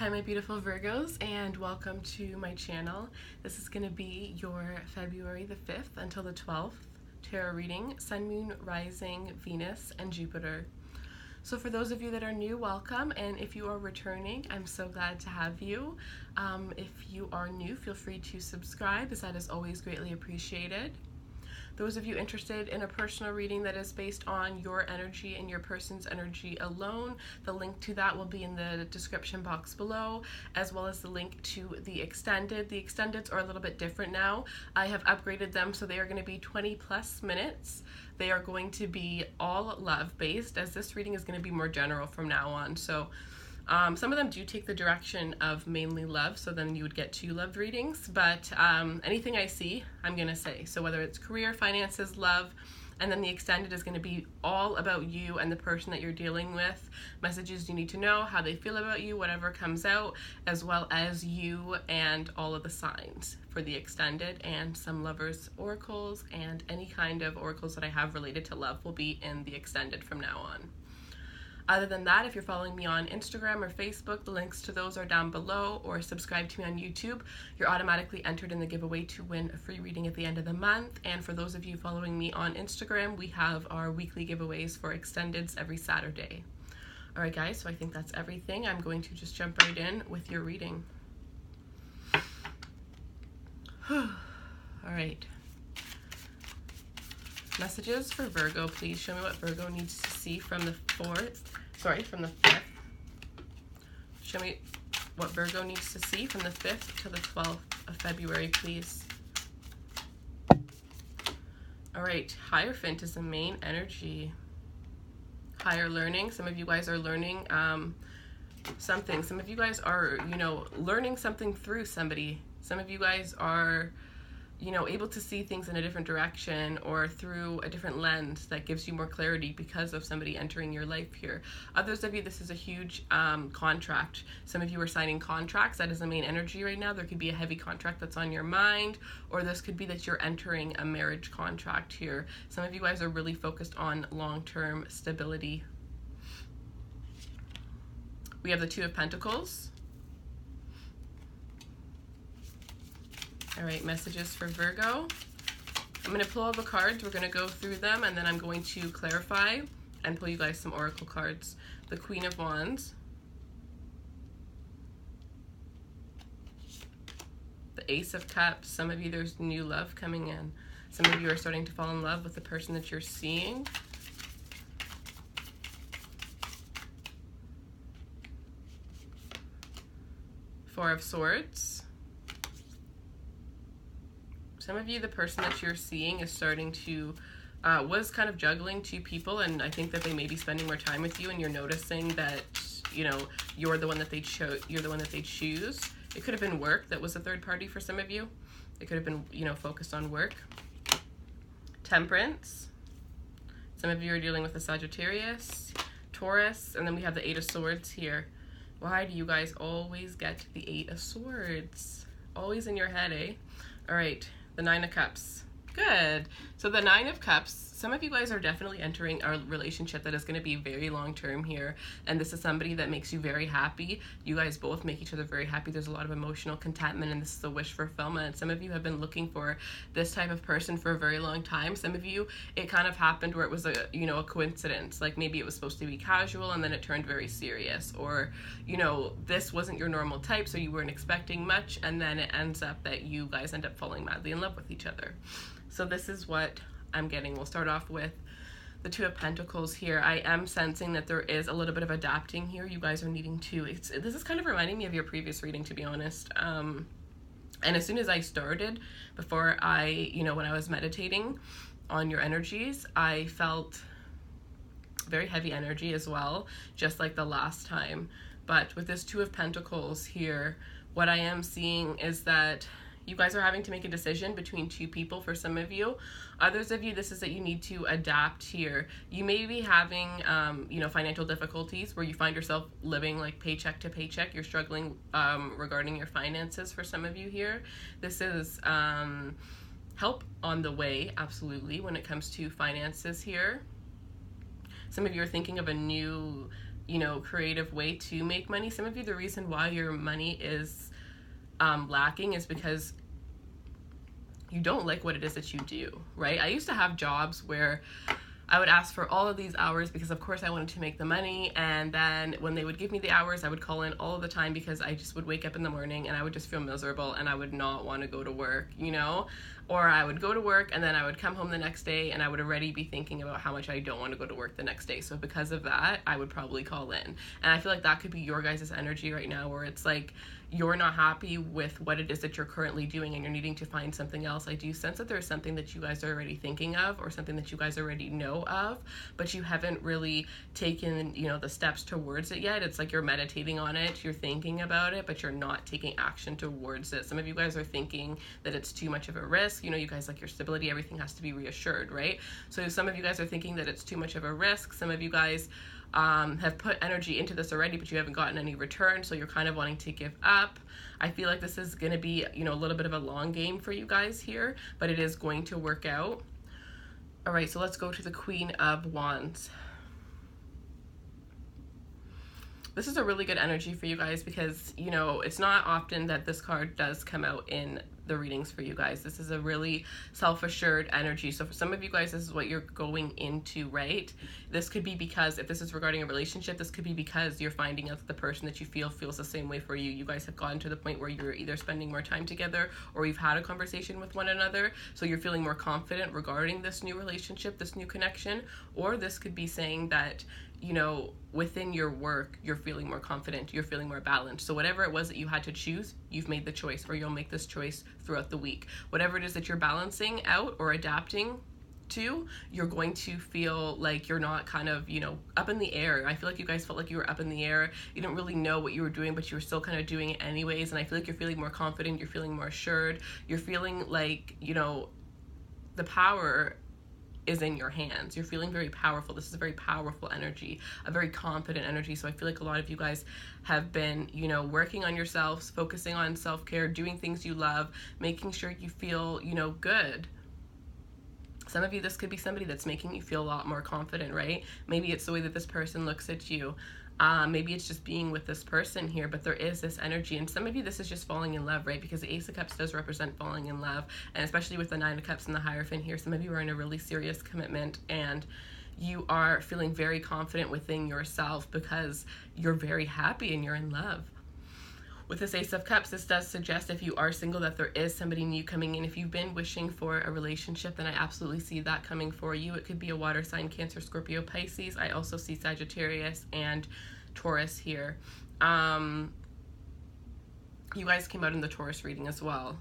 Hi my beautiful Virgos, and welcome to my channel. This is going to be your February the 5th until the 12th tarot reading, Sun, Moon, Rising, Venus, and Jupiter. So for those of you that are new, welcome, and if you are returning, I'm so glad to have you. If you are new, feel free to subscribe, as that is always greatly appreciated. Those of you interested in a personal reading that is based on your energy and your person's energy alone, the link to that will be in the description box below, as well as the link to the extended. The extendeds are a little bit different now. I have upgraded them, so they are going to be 20 plus minutes. They are going to be all love based, as this reading is going to be more general from now on. So some of them do take the direction of mainly love, so then you would get 2 love readings, but anything I see, I'm going to say. So whether it's career, finances, love, and then the extended is going to be all about you and the person that you're dealing with, messages you need to know, how they feel about you, whatever comes out, as well as you and all of the signs for the extended, and some lovers oracles, and any kind of oracles that I have related to love will be in the extended from now on. Other than that, if you're following me on Instagram or Facebook, the links to those are down below, or subscribe to me on YouTube. You're automatically entered in the giveaway to win a free reading at the end of the month. And for those of you following me on Instagram, we have our weekly giveaways for extendeds every Saturday. All right, guys, so I think that's everything. I'm going to just jump right in with your reading. All right. Messages for Virgo, please. Show me what Virgo needs to see from the 5th. Show me what Virgo needs to see from the 5th to the 12th of February, please. All right, Hierophant is the main energy. Higher learning. Some of you guys are learning something. Some of you guys are, learning something through somebody. Some of you guys are able to see things in a different direction or through a different lens that gives you more clarity because of somebody entering your life here. Others of you, this is a huge contract. Some of you are signing contracts. That is the main energy right now. There could be a heavy contract that's on your mind, or this could be that you're entering a marriage contract here. Some of you guys are really focused on long-term stability. We have the 2 of Pentacles. All right, messages for Virgo. I'm going to pull all the cards. We're going to go through them, and then I'm going to clarify and pull you guys some oracle cards. The Queen of Wands. The Ace of Cups. Some of you, there's new love coming in. Some of you are starting to fall in love with the person that you're seeing. Four of Swords. Some of you, the person that you're seeing is starting to, was kind of juggling 2 people, and I think that they may be spending more time with you, and you're noticing that, you're the one that they choose. It could have been work that was a third party for some of you. It could have been, focused on work. Temperance. Some of you are dealing with a Sagittarius, Taurus, and then we have the 8 of Swords here. Why do you guys always get the 8 of Swords? Always in your head, eh? All right. The 9 of Cups. Good. So the 9 of Cups, some of you guys are definitely entering a relationship that is going to be very long term here, and this is somebody that makes you very happy. You guys both make each other very happy. There's a lot of emotional contentment, and this is a wish fulfillment. Some of you have been looking for this type of person for a very long time. Some of you, it kind of happened where it was a coincidence. Like maybe it was supposed to be casual and then it turned very serious, or this wasn't your normal type, so you weren't expecting much, and then it ends up that you guys end up falling madly in love with each other. So this is what I'm getting. We'll start off with the 2 of Pentacles here. I am sensing that there is a little bit of adapting here. You guys are needing to, this is kind of reminding me of your previous reading, to be honest. And as soon as I started, before I, when I was meditating on your energies, I felt very heavy energy as well, just like the last time. But with this 2 of Pentacles here, what I am seeing is that you guys are having to make a decision between 2 people for some of you. Others of you, this is that you need to adapt here. You may be having, financial difficulties where you find yourself living like paycheck to paycheck. You're struggling regarding your finances for some of you here. This is help on the way, absolutely, when it comes to finances here. Some of you are thinking of a new you know, creative way to make money. Some of you, the reason why your money is lacking is because you don't like what it is that you do, right? I used to have jobs where I would ask for all of these hours because of course I wanted to make the money, and then when they would give me the hours, I would call in all of the time because I just would wake up in the morning and I would just feel miserable and I would not want to go to work, you know? Or I would go to work and then I would come home the next day and I would already be thinking about how much I don't want to go to work the next day. So because of that, I would probably call in. And I feel like that could be your guys' energy right now, where it's like you're not happy with what it is that you're currently doing and you're needing to find something else. I do sense that there's something that you guys are already thinking of or something that you guys already know of, but you haven't really taken, you know, the steps towards it yet. It's like you're meditating on it, you're thinking about it, but you're not taking action towards it. Some of you guys are thinking that it's too much of a risk. You know, you guys like your stability, everything has to be reassured, right? So some of you guys are thinking that it's too much of a risk. Some of you guys have put energy into this already, but you haven't gotten any return, so you're kind of wanting to give up. I feel like this is going to be, you know, a little bit of a long game for you guys here, but it is going to work out. All right, so let's go to the Queen of Wands. This is a really good energy for you guys because, you know, it's not often that this card does come out in the readings for you guys. This is a really self-assured energy. So for some of you guys, this is what you're going into, right? This could be because if this is regarding a relationship, this could be because you're finding out that the person that you feel feels the same way for you. You guys have gotten to the point where you're either spending more time together or you've had a conversation with one another. So you're feeling more confident regarding this new relationship, this new connection, or this could be saying that, you know, within your work, you're feeling more confident, you're feeling more balanced. So whatever it was that you had to choose, you've made the choice, or you'll make this choice throughout the week. Whatever it is that you're balancing out or adapting to, you're going to feel like you're not kind of, you know, up in the air. I feel like you guys felt like you were up in the air. You didn't really know what you were doing, but you were still kind of doing it anyways. And I feel like you're feeling more confident, you're feeling more assured, you're feeling like, you know, the power is in your hands. You're feeling very powerful. This is a very powerful energy, a very confident energy. So I feel like a lot of you guys have been, you know, working on yourselves, focusing on self-care, doing things you love, making sure you feel, you know, good. Some of you, this could be somebody that's making you feel a lot more confident, right? Maybe it's the way that this person looks at you. Maybe it's just being with this person here, but there is this energy. And some of you, this is just falling in love, right? Because the Ace of Cups does represent falling in love. And especially with the Nine of Cups and the Hierophant here, some of you are in a really serious commitment and you are feeling very confident within yourself because you're very happy and you're in love. With this Ace of Cups, this does suggest if you are single that there is somebody new coming in. If you've been wishing for a relationship, then I absolutely see that coming for you. It could be a water sign, Cancer, Scorpio, Pisces. I also see Sagittarius and Taurus here. You guys came out in the Taurus reading as well.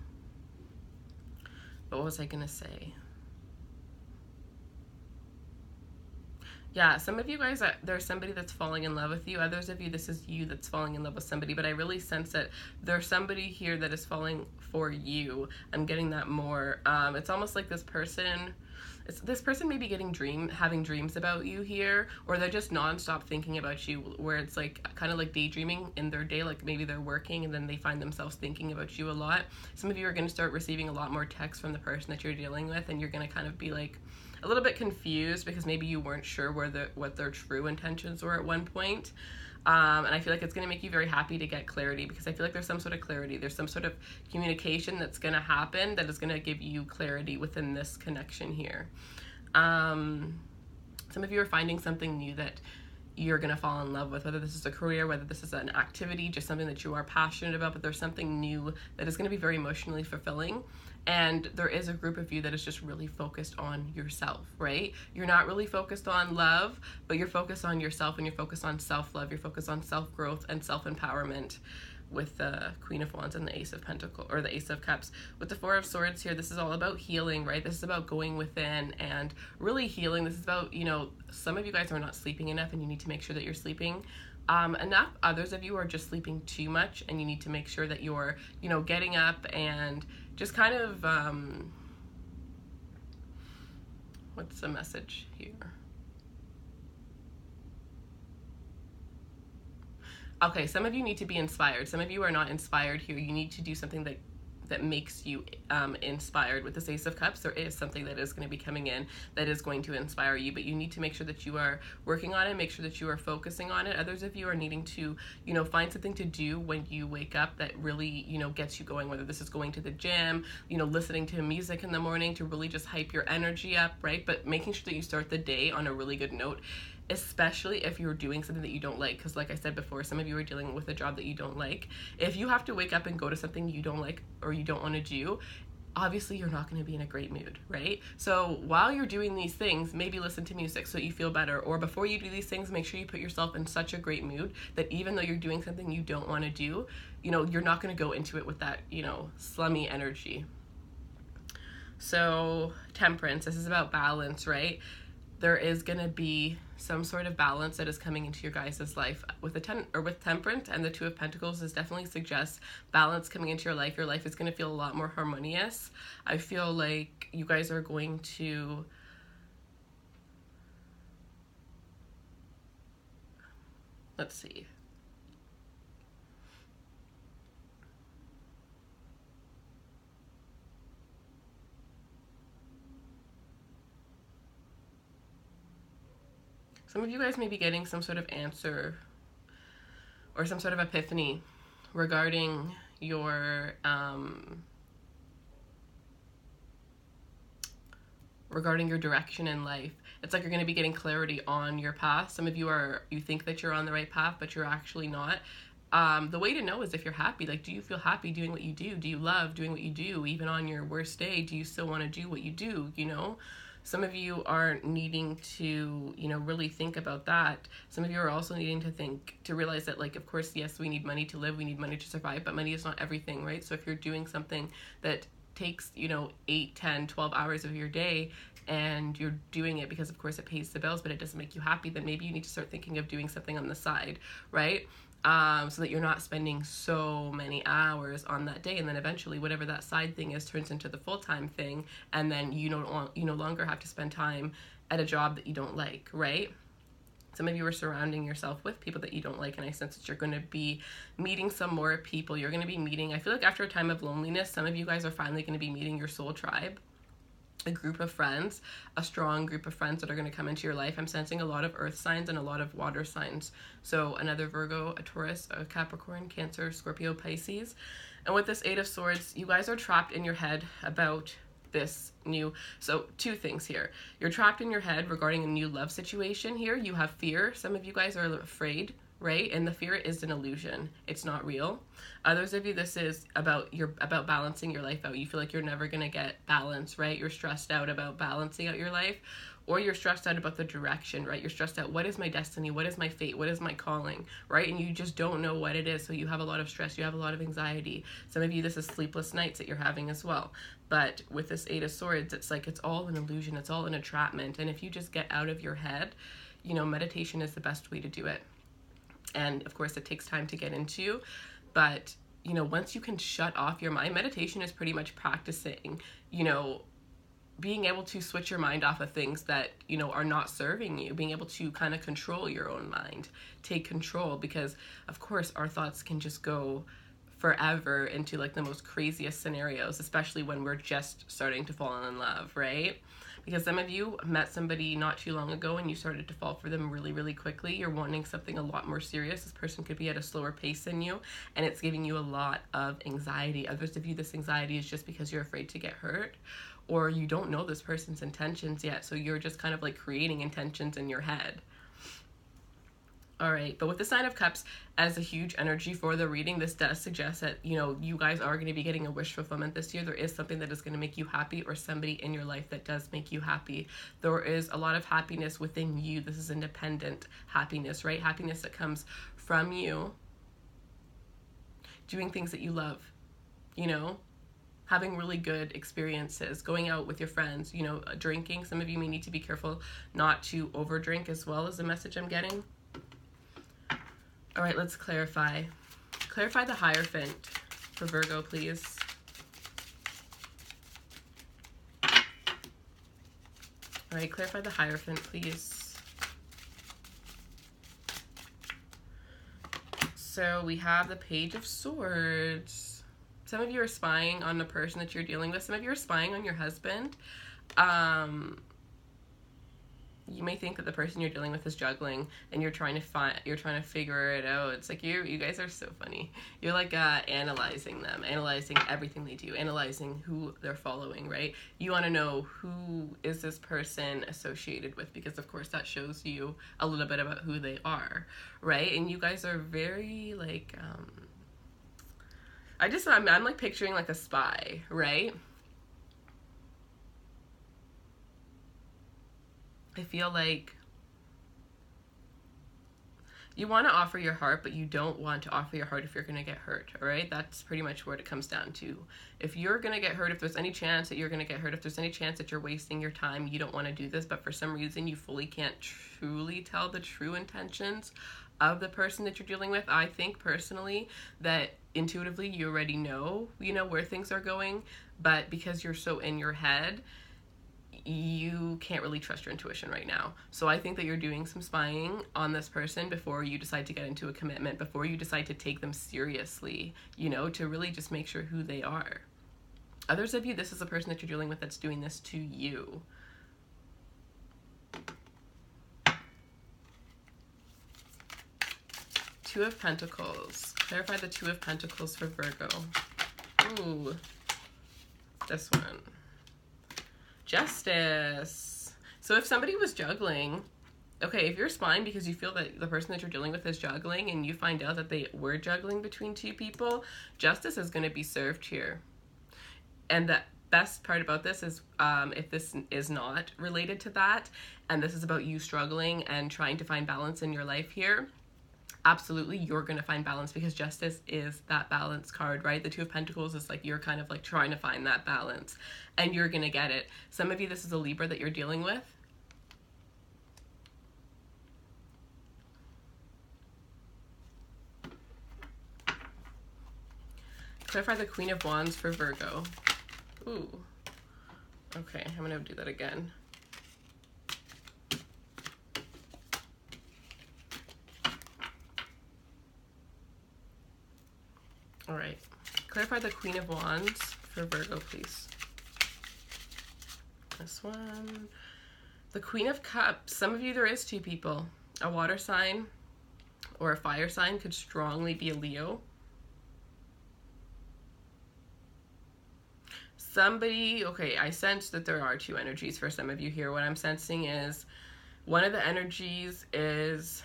But what was I going to say? Yeah, some of you guys, there's somebody that's falling in love with you. Others of you, this is you that's falling in love with somebody. But I really sense that there's somebody here that is falling for you. I'm getting that more. It's almost like this person may be having dreams about you here, or they're just nonstop thinking about you, where it's like kind of like daydreaming in their day, like maybe they're working and then they find themselves thinking about you a lot. Some of you are going to start receiving a lot more texts from the person that you're dealing with, and you're going to kind of be like a little bit confused because maybe you weren't sure what their true intentions were at one point. And I feel like it's going to make you very happy to get clarity, because I feel like there's some sort of clarity. There's some sort of communication that's going to happen that is going to give you clarity within this connection here. Some of you are finding something new that you're going to fall in love with, whether this is a career, whether this is an activity, just something that you are passionate about, but there's something new that is going to be very emotionally fulfilling. And there is a group of you that is just really focused on yourself, right? You're not really focused on love, but you're focused on yourself, and you're focused on self-love. You're focused on self-growth and self-empowerment with the Queen of Wands and the Ace of Pentacles, or the Ace of Cups. With the Four of Swords here, this is all about healing, right? This is about going within and really healing. This is about, you know, some of you guys are not sleeping enough and you need to make sure that you're sleeping enough. Others of you are just sleeping too much and you need to make sure that you're, you know, getting up and just kind of, what's the message here? Okay, some of you need to be inspired. Some of you are not inspired here. You need to do something that that makes you inspired. With this Ace of Cups, there is something that is going to be coming in that is going to inspire you, but you need to make sure that you are working on it, make sure that you are focusing on it. Others of you are needing to, you know, find something to do when you wake up that really, you know, gets you going, whether this is going to the gym, you know, listening to music in the morning to really just hype your energy up, right? But making sure that you start the day on a really good note, especially if you're doing something that you don't like. Because like I said before, some of you are dealing with a job that you don't like. If you have to wake up and go to something you don't like or you don't want to do, obviously you're not going to be in a great mood, right? So while you're doing these things, maybe listen to music so you feel better. Or before you do these things, make sure you put yourself in such a great mood that even though you're doing something you don't want to do, you know, you're not going to go into it with that, you know, slummy energy. So Temperance, this is about balance, right? There is going to be some sort of balance that is coming into your guys' life. With with Temperance and the Two of Pentacles, this definitely suggests balance coming into your life. Your life is going to feel a lot more harmonious. I feel like you guys are going to let's see. Some of you guys may be getting some sort of answer or some sort of epiphany regarding your direction in life. It's like you're going to be getting clarity on your path. Some of you think that you're on the right path, but you're actually not. The way to know is if you're happy. Like, do you feel happy doing what you do? Do you love doing what you do? Even on your worst day, do you still want to do what you do, you know? Some of you are needing to, you know, really think about that. Some of you are also needing to realize that, like, of course, yes, we need money to live, we need money to survive, but money is not everything, right? So if you're doing something that takes, you know, 8, 10, 12 hours of your day, and you're doing it because, of course, it pays the bills, but it doesn't make you happy, then maybe you need to start thinking of doing something on the side, right? So that you're not spending so many hours on that day, and then eventually whatever that side thing is turns into the full-time thing, and then you no longer have to spend time at a job that you don't like, right? Some of you are surrounding yourself with people that you don't like, and I sense that you're going to be meeting some more people. You're going to be meeting, I feel like after a time of loneliness, some of you guys are finally going to be meeting your soul tribe. A group of friends, a strong group of friends that are going to come into your life. I'm sensing a lot of earth signs and a lot of water signs. So another Virgo, a Taurus, a Capricorn, Cancer, Scorpio, Pisces. And with this Eight of Swords, you guys are trapped in your head about this new, so two things here. You're trapped in your head regarding a new love situation here. You have fear. Some of you guys are afraid, right? And the fear is an illusion. It's not real. Others of you, this is about balancing your life out. You feel like you're never going to get balance, right? You're stressed out about balancing out your life, or you're stressed out about the direction, right? You're stressed out. What is my destiny? What is my fate? What is my calling, right? And you just don't know what it is. So you have a lot of stress. You have a lot of anxiety. Some of you, this is sleepless nights that you're having as well. But with this Eight of Swords, it's like it's all an illusion. It's all an entrapment. And if you just get out of your head, you know, meditation is the best way to do it. And of course, it takes time to get into, but you know, once you can shut off your mind, meditation is pretty much practicing, you know, being able to switch your mind off of things that, you know, are not serving you, being able to kind of control your own mind, take control, because of course our thoughts can just go forever into like the most craziest scenarios, especially when we're just starting to fall in love, right? Because some of you met somebody not too long ago and you started to fall for them really, really quickly. You're wanting something a lot more serious. This person could be at a slower pace than you, and it's giving you a lot of anxiety. Others of you, this anxiety is just because you're afraid to get hurt, or you don't know this person's intentions yet, so you're just kind of like creating intentions in your head. All right, but with the Nine of Cups as a huge energy for the reading, this does suggest that, you know, you guys are going to be getting a wish fulfillment this year. There is something that is going to make you happy, or somebody in your life that does make you happy. There is a lot of happiness within you. This is independent happiness, right? Happiness that comes from you doing things that you love, you know, having really good experiences, going out with your friends, you know, drinking. Some of you may need to be careful not to overdrink as well, as the message I'm getting. All right, let's clarify. Clarify the Hierophant for Virgo, please. All right, clarify the Hierophant, please. So we have the Page of Swords. Some of you are spying on the person that you're dealing with. Some of you are spying on your husband. You may think that the person you're dealing with is juggling, and you're trying to figure it out. It's like you guys are so funny. You're like analyzing them, analyzing everything they do, analyzing who they're following, right? You want to know who is this person associated with, because of course that shows you a little bit about who they are, right? And you guys are very like, I'm like picturing like a spy, right? I feel like you want to offer your heart, but you don't want to offer your heart if you're going to get hurt, all right? That's pretty much what it comes down to. If you're going to get hurt, if there's any chance that you're going to get hurt, if there's any chance that you're wasting your time, you don't want to do this, but for some reason you fully can't truly tell the true intentions of the person that you're dealing with. I think personally that intuitively you already know, where things are going, but because you're so in your head, you can't really trust your intuition right now. So I think that you're doing some spying on this person before you decide to get into a commitment, before you decide to take them seriously, to really just make sure who they are. Others of you, this is the person that you're dealing with that's doing this to you. Two of Pentacles. Clarify the Two of Pentacles for Virgo. Ooh, this one. Justice. So if somebody was juggling, okay, if you're spying because you feel that the person that you're dealing with is juggling and you find out that they were juggling between two people, justice is going to be served here. And the best part about this is if this is not related to that, and this is about you struggling and trying to find balance in your life here, absolutely you're going to find balance, because justice is that balance card, right? The Two of Pentacles is like you're kind of like trying to find that balance, and you're going to get it. Some of you, this is a Libra that you're dealing with. Clarify the Queen of Wands for Virgo. Ooh. Okay, I'm going to do that again. All right. Clarify the Queen of Wands for Virgo, please. This one. The Queen of Cups. Some of you, there is two people. A water sign or a fire sign, could strongly be a Leo. Somebody, okay, I sense that there are two energies for some of you here. What I'm sensing is one of the energies is...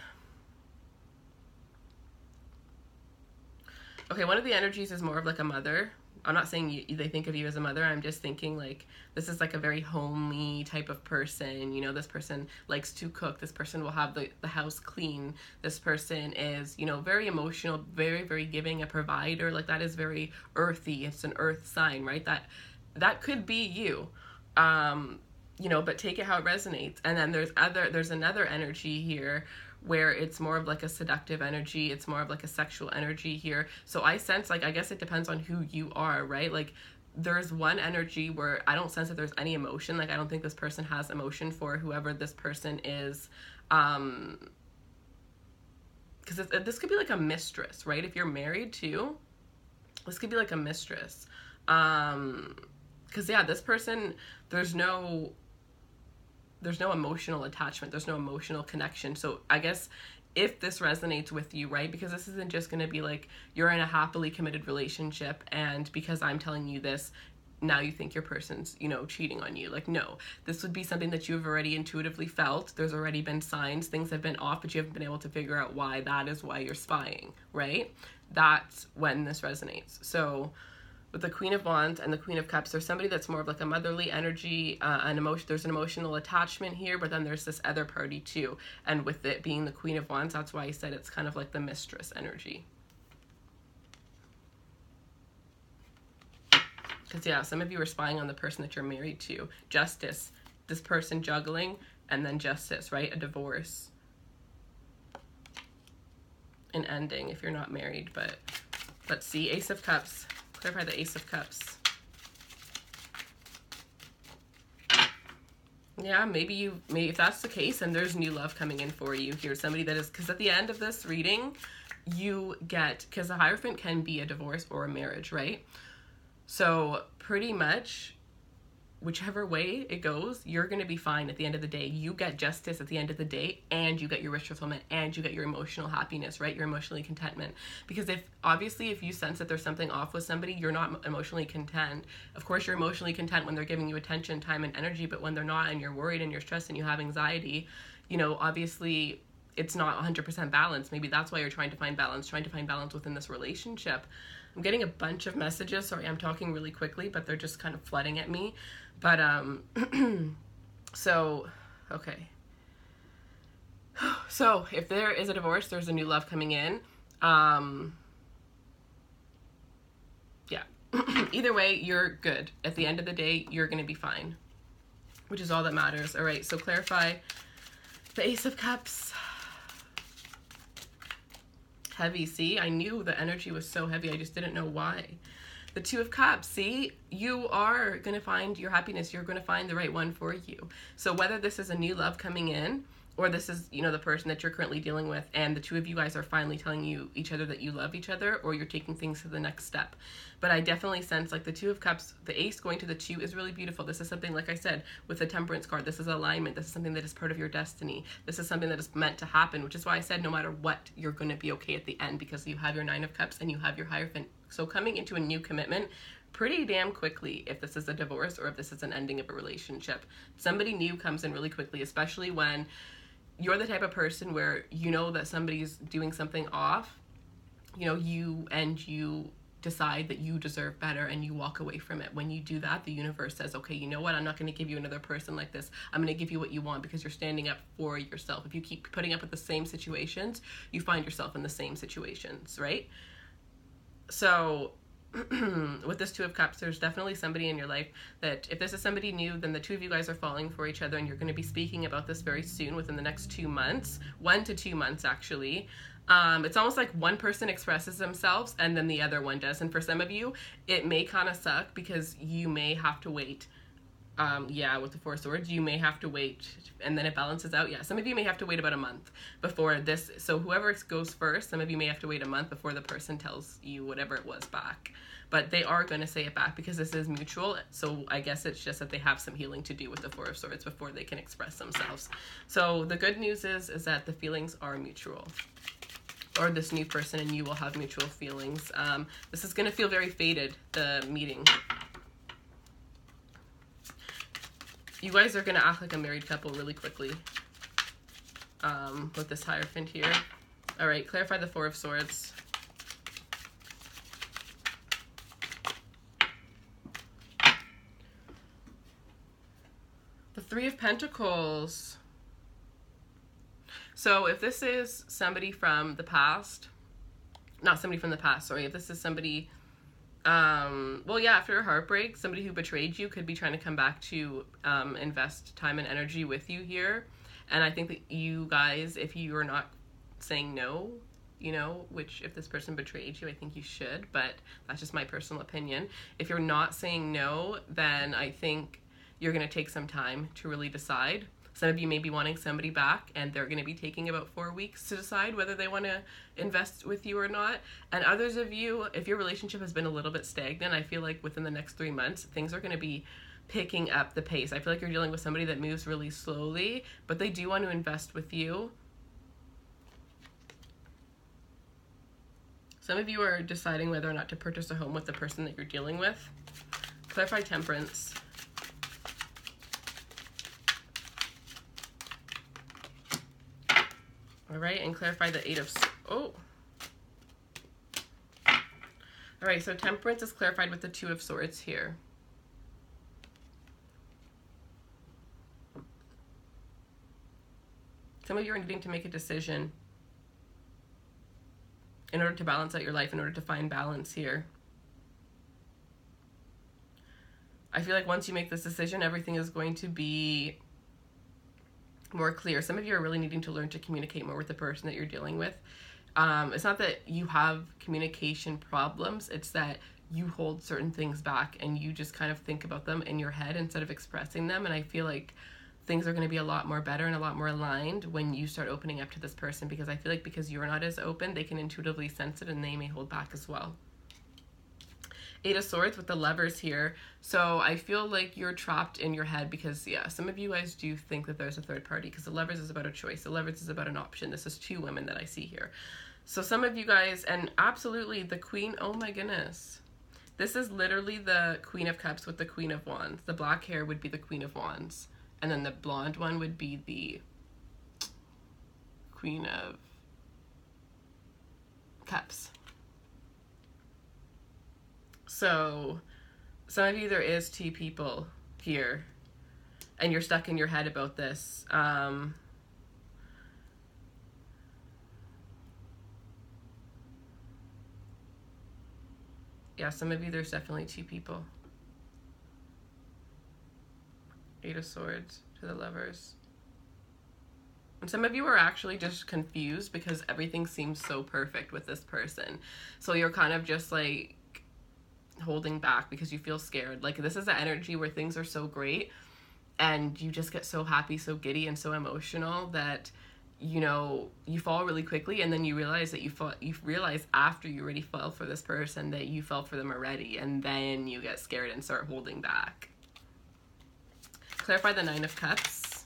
Okay, one of the energies is more of like a mother. I'm not saying they think of you as a mother. I'm just thinking like this is like a very homely type of person. This person likes to cook. This person will have the house clean. This person is, very emotional, very, very giving, a provider. Like that is very earthy. It's an earth sign, right? That could be you. But take it how it resonates. And then there's another energy here where it's more of like a seductive energy. It's more of like a sexual energy here. So I sense, like, I guess it depends on who you are, right? Like there's one energy where I don't sense that there's any emotion. Like I don't think this person has emotion for whoever this person is. Because this could be like a mistress, right? If you're married too, this could be like a mistress. Because yeah, this person, there's no emotional attachment. There's no emotional connection. So I guess if this resonates with you, right? Because this isn't just going to be like you're in a happily committed relationship and because I'm telling you this, now you think your person's, cheating on you. Like, no, this would be something that you've already intuitively felt. There's already been signs. Things have been off, but you haven't been able to figure out why. That is why you're spying, right? That's when this resonates. So with the Queen of Wands and the Queen of Cups, there's somebody that's more of like a motherly energy, there's an emotional attachment here, but then there's this other party too. And with it being the Queen of Wands, that's why I said it's kind of like the mistress energy. Because yeah, some of you are spying on the person that you're married to. Justice, this person juggling, and then justice, right? A divorce. An ending if you're not married, but let's see, Ace of Cups. Clarify the Ace of Cups. Yeah, maybe if that's the case, and there's new love coming in for you here. Somebody that is, because at the end of this reading, you get, because a Hierophant can be a divorce or a marriage, right? So pretty much, whichever way it goes, you're going to be fine at the end of the day. You get justice at the end of the day, and you get your wish fulfillment, and you get your emotional happiness, right? Your emotionally contentment. Because if you sense that there's something off with somebody, you're not emotionally content. Of course, you're emotionally content when they're giving you attention, time, and energy, but when they're not, and you're worried and you're stressed and you have anxiety, obviously it's not 100% balanced. Maybe that's why you're trying to find balance within this relationship. I'm getting a bunch of messages. Sorry, I'm talking really quickly, but they're just kind of flooding at me. But, so, okay. So, if there is a divorce, there's a new love coming in. Yeah. Either way, you're good. At the end of the day, you're going to be fine, which is all that matters. All right, so clarify the Ace of Cups. Heavy. See, I knew the energy was so heavy. I just didn't know why. The Two of Cups. See, you are going to find your happiness. You're going to find the right one for you. So whether this is a new love coming in, or this is, the person that you're currently dealing with, and the two of you guys are finally telling each other that you love each other, or you're taking things to the next step. But I definitely sense like the Two of Cups, the Ace going to the Two is really beautiful. This is something, like I said, with the Temperance card, this is alignment. This is something that is part of your destiny. This is something that is meant to happen, which is why I said no matter what, you're going to be okay at the end, because you have your Nine of Cups and you have your Hierophant. So coming into a new commitment pretty damn quickly, if this is a divorce or if this is an ending of a relationship. Somebody new comes in really quickly, especially when you're the type of person where you know that somebody's doing something off, you decide that you deserve better and you walk away from it. When you do that, the universe says, okay, you know what? I'm not going to give you another person like this. I'm going to give you what you want, because you're standing up for yourself. If you keep putting up with the same situations, you find yourself in the same situations, right? So with this Two of Cups, there's definitely somebody in your life that, if this is somebody new, then the two of you guys are falling for each other, and you're going to be speaking about this very soon, within the next 2 months, 1 to 2 months actually. It's almost like one person expresses themselves and then the other one does. And for some of you, it may kind of suck, because you may have to wait. With the Four of Swords, you may have to wait, and then it balances out. Yeah, some of you may have to wait about a month before this. So whoever goes first, some of you may have to wait a month before the person tells you whatever it was back. But they are going to say it back, because this is mutual. So I guess it's just that they have some healing to do with the Four of Swords before they can express themselves. So the good news is that the feelings are mutual. Or this new person and you will have mutual feelings. This is going to feel very fated, the meeting. You guys are going to act like a married couple really quickly with this Hierophant here. All right, clarify the Four of Swords. The Three of Pentacles. So if this is somebody from the past, not somebody from the past, sorry, if this is somebody, after a heartbreak, somebody who betrayed you could be trying to come back to invest time and energy with you here. And I think that you guys, if you are not saying no, which if this person betrayed you, I think you should, but that's just my personal opinion. If you're not saying no, then I think you're going to take some time to really decide. Some of you may be wanting somebody back, and they're going to be taking about 4 weeks to decide whether they want to invest with you or not. And others of you, if your relationship has been a little bit stagnant, I feel like within the next 3 months, things are going to be picking up the pace. I feel like you're dealing with somebody that moves really slowly, but they do want to invest with you. Some of you are deciding whether or not to purchase a home with the person that you're dealing with. Clarify Temperance. All right, and clarify the Eight of... All right, so Temperance is clarified with the Two of Swords here. Some of you are needing to make a decision in order to balance out your life, in order to find balance here. I feel like once you make this decision, everything is going to be more clear. Some of you are really needing to learn to communicate more with the person that you're dealing with. It's not that you have communication problems, it's that you hold certain things back and you just kind of think about them in your head instead of expressing them. And I feel like things are going to be a lot more better and a lot more aligned when you start opening up to this person, because I feel like because you're not as open, they can intuitively sense it and they may hold back as well. Eight of Swords with the Lovers here. So I feel like you're trapped in your head because, yeah, some of you guys do think that there's a third party because the Lovers is about a choice. The Lovers is about an option. This is two women that I see here. So some of you guys, and absolutely the Queen, oh my goodness. This is literally the Queen of Cups with the Queen of Wands. The black hair would be the Queen of Wands. And then the blonde one would be the Queen of Cups. So some of you, there is two people here and you're stuck in your head about this. Yeah, some of you, there's definitely two people. Eight of Swords to the Lovers. And some of you are actually just confused because everything seems so perfect with this person. So you're kind of just like holding back because you feel scared. Like this is the energy where things are so great and you just get so happy, so giddy, and so emotional that, you know, you fall really quickly, and then you realize that you realize after you already fell for this person that you fell for them already, and then you get scared and start holding back. Clarify the Nine of Cups.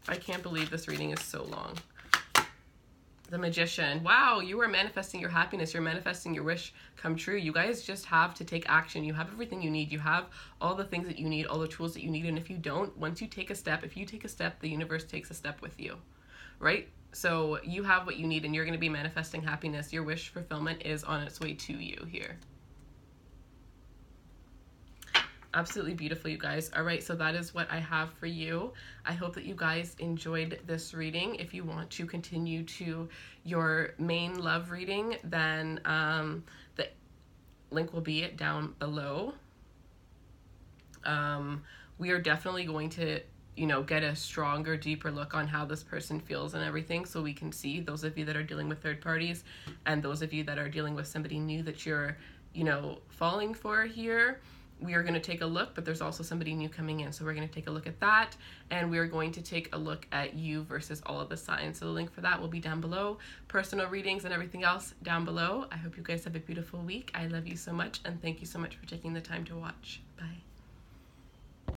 I can't believe this reading is so long. The Magician. Wow, you are manifesting your happiness. You're manifesting your wish come true. You guys just have to take action. You have everything you need. You have all the things that you need, all the tools that you need. And if you don't, once you take a step, if you take a step, the universe takes a step with you, right? So you have what you need and you're going to be manifesting happiness. Your wish fulfillment is on its way to you here. Absolutely beautiful, you guys. All right, so that is what I have for you. I hope that you guys enjoyed this reading. If you want to continue to your main love reading, then the link will be down below. We are definitely going to, you know, get a stronger, deeper look on how this person feels and everything, so we can see, those of you that are dealing with third parties and those of you that are dealing with somebody new that you're, you know, falling for here. We are going to take a look, but there's also somebody new coming in. So we're going to take a look at that, and we're going to take a look at you versus all of the signs. So the link for that will be down below. Personal readings and everything else down below. I hope you guys have a beautiful week. I love you so much, and thank you so much for taking the time to watch. Bye.